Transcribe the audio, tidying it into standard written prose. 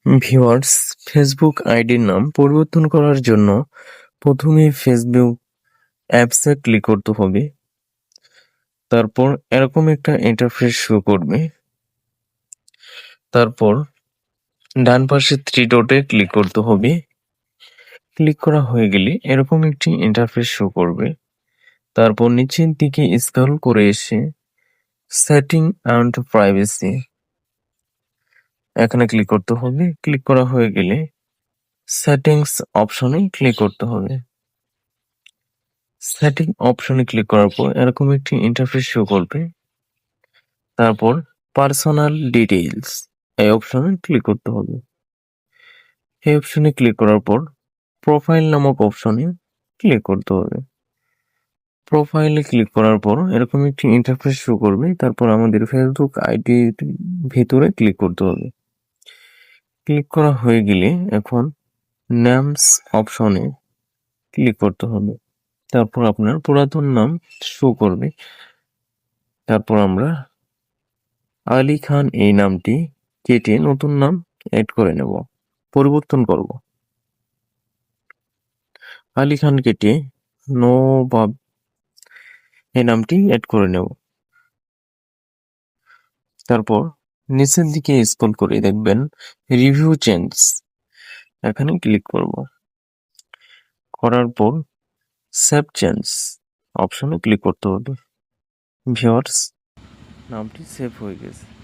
Viewers, Facebook আইডির নাম পরিবর্তন করার জন্য প্রথমে ফেসবুক অ্যাপসে ক্লিক করতে হবে। তারপর এরকম একটা ইন্টারফেস শো করবে। তারপর ডান পাশে থ্রি ডটে ক্লিক করতে হবে। ক্লিক করা হয়ে গেলে এরকম একটি ইন্টারফেস শো করবে। তারপর নিচের দিকে স্ক্রল করে এসে সেটিং অ্যান্ড প্রাইভেসি এখানে ক্লিক করতে হবে। ক্লিক করা হয়ে গেলে সেটিংস অপশনে ক্লিক করতে হবে। সেটিং অপশনে ক্লিক করার পর এরকম একটি ইন্টারফেস শো করবে। তারপর পার্সোনাল ডিটেইলস এই অপশনে ক্লিক করতে হবে। এই অপশনে ক্লিক করার পর প্রোফাইল নামক অপশনে ক্লিক করতে হবে। প্রোফাইলে ক্লিক করার পর এরকম একটি ইন্টারফেস শো করবে। তারপর আমাদের ফেসবুক আইডির ভিতরে ক্লিক করতে হবে। ক্লিক করা হয়ে গেলে এখন নেমস অপশনে ক্লিক করতে হবে। তারপর আপনার পুরাতন নাম শো করবে। তারপর আমরা আলী খান এই নামটি কেটে নতুন নাম এড করে নেব, পরিবর্তন করব। আলী খান কেটে নবাব এই নামটি এড করে নেব। তারপর নিচের দিকে স্ক্রল করে দেখবেন রিভিউ চেঞ্জ এখানে ক্লিক করব। করার পর সেভ চেঞ্জ অপশনে ক্লিক করতে হবে। ভিউয়ার্স, নামটি সেভ হয়ে গেছে।